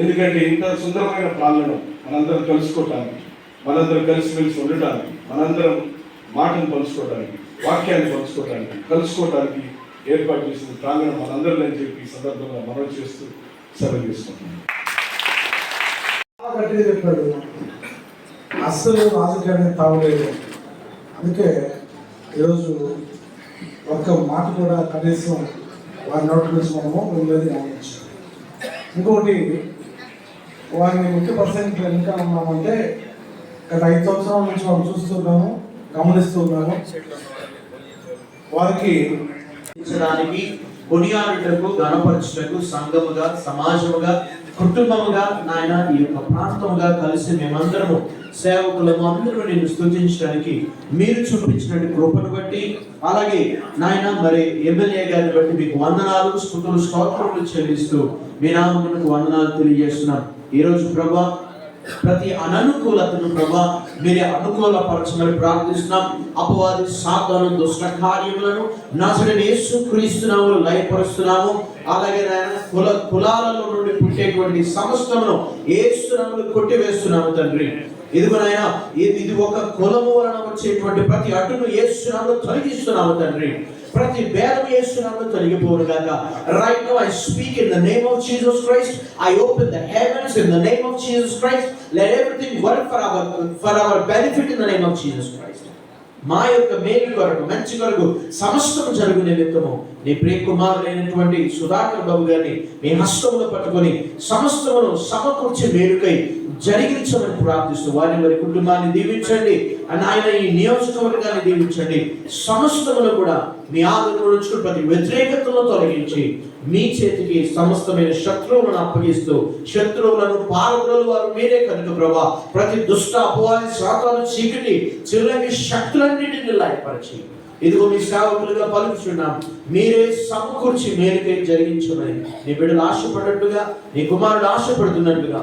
ఎందుకంటే ఇంత సుందరమైన ప్రాంగణం మనందరం కలుసుకోవటానికి, మనందరం కలిసిమెలిసి ఉండటానికి, మనందరం మాటను పంచుకోవడానికి, వాక్యాన్ని పంచుకోవడానికి, కలుసుకోవడానికి ఏర్పాటు చేసిన ప్రాంగణం మనందరం అని చెప్పి ఈ సందర్భంగా మనవి చేస్తూ సెలవు తీసుకుంటున్నాను. గట్టిగా చెప్పాడు, అస్సలు రాజకీయాన్ని తావలేదు. అందుకే ఈరోజు ఒక్క మాట కూడా కనీసం వారి నోటి నుంచి మనము వెళ్ళేది గమనించాం. ఇంకొకటి, వారిని ముఖ్య పర్సెంట్ ఇంకా ఉన్నామంటే గత 5 సంవత్సరాల నుంచి మనం చూస్తున్నాము, గమనిస్తున్నాము. వారికి కొనియాడుటకు, గణపరచుటకు, సంఘముగా, సమాజముగా, కుటుంబముగా, నాయన ఈ యొక్క ప్రాంతముగా కలిసి మేమందరము సేవకులము అందరూ నేను స్తుతించడానికి మీరు చూపించినట్టు కృపను బట్టి, అలాగే నాయన మరి ఎమ్మెల్యే గారిని బట్టి మీకు వందనాలు, స్తుతులు, స్తోత్రములు చెల్లిస్తూ మీ నామమునకు వందనాలు తెలియజేస్తున్నాం. ఈరోజు ప్రభా ప్రతి అననుకూలతను ప్రభా మీరే అనుకూలపరచమని ప్రార్థిస్తున్నాం. అపవాది సాతాను దుష్ట కార్యములను నజరేయుడైన యేసుక్రీస్తు నామములో లయపరుస్తున్నాము. అలాగే నాయన కులాలలో నుండి పుట్టేటువంటి సమస్తమును యేసు నామములో కొట్టివేస్తున్నాము తండ్రి. ఇదిగో నాయన ఇది ఒక కులము వలన వచ్చేటువంటి ప్రతి అడ్డును యేసు నామములో తొలగిస్తున్నాము తండ్రి. ప్రతి భేదం యేసు నామములో తొలగిపోవును గాక. Right now I speak in the name of Jesus Christ. I open the heavens in the name of Jesus Christ. Let everything work for our benefit in the name of Jesus Christ. మా యొక్క మేలు కొరకు మంచి కొరకు సమస్తము జరుగు నిమిత్తము నీ ప్రియ కుమారుడైనటువంటి సుధాకర్ బాబు గారిని మీ హస్తములో పట్టుకొని సమస్తమును సమకూర్చి మేలుకై జరిగించమని ప్రార్థిస్తూ వారిని వారి కుటుంబాన్ని దీవించండి. అని ఆయన ఈ నియోజకవర్గాన్ని దీవించండి. సమస్తమును కూడా మీ ఆదరణలో ఉంచుకుని ప్రతి వ్యతిరేకతను తొలగించి మీ చేతికి సమస్తమైన శత్రువులను అప్పగిస్తూ శత్రువులను పారద్రోలు వారు మీరే కనుక ప్రభా ప్రతి దుష్ట అపవాది సాతాను చీకటి చిరులకి శక్తులన్నింటినీ లయపరిచి ఇదిగో మీ సేవకులుగా పలుకుచున్నాం. మీరే సమకూర్చి మేలుకై జరిగించమని నీ బిడ్డలు ఆశపడినట్టుగా నీ కుమారుడు ఆశపడుతున్నట్టుగా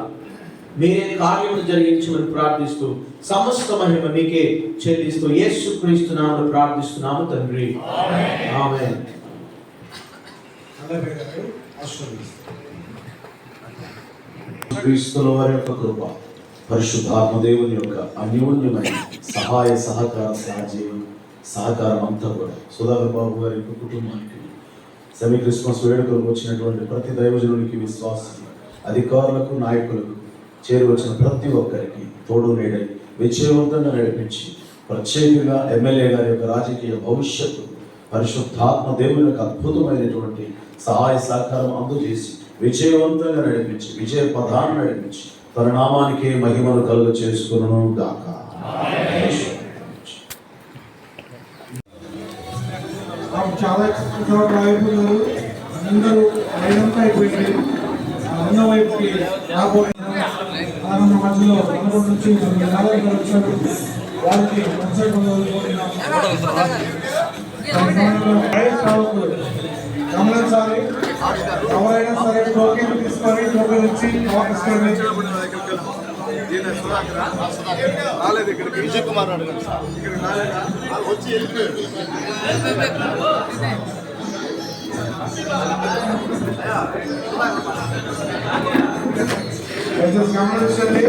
మీరే కార్యములు జరిగించమని ప్రార్థిస్తూ సమస్త మహిమ మీకే చెల్లిస్తూ యేసుక్రీస్తు నామములో ప్రార్థిస్తున్నాము తండ్రి. ఆమేన్. క్రీస్తుల వారి యొక్క కృప, పరిశుద్ధాత్మ దేవుని యొక్క అన్యోన్యమైన సహాయ సహకారం అంతా కూడా సుధాకర్ బాబు గారి యొక్క కుటుంబానికి సెమీ క్రిస్మస్ వేడుకలకు వచ్చినటువంటి ప్రతి దైవజనునికి, విశ్వాసం అధికారులకు, నాయకులకు, చేరి వచ్చిన ప్రతి ఒక్కరికి తోడు నీడై విజయవంతంగా నడిపించి ప్రత్యేకంగా ఎమ్మెల్యే గారి యొక్క రాజకీయ భవిష్యత్తు పరిశుద్ధాత్మ దేవుని యొక్క అద్భుతమైనటువంటి సహాయ సహకారం అందజేసి విజయవంతంగా నడిపించి విజయ పదాన్ని నడిపించి తన నామానికి మహిమను కలుగ చేసుకును గాక. చాలా అయిపోయినారు, అందరూ లైనంతా అయిపోయింది. రెండో వైపుకి రాబోయే మధ్యలో అనుకోటి నుంచి వచ్చారు. వారికి గమనించాలి. ఎవరైనా సరే టోకెన్ తీసుకొని టోకెన్ ఇచ్చి ఇస్తుంది. విజయ్ కుమార్ అడగండి సార్, వచ్చి వెళ్ళిపోయాడు. గమనించండి.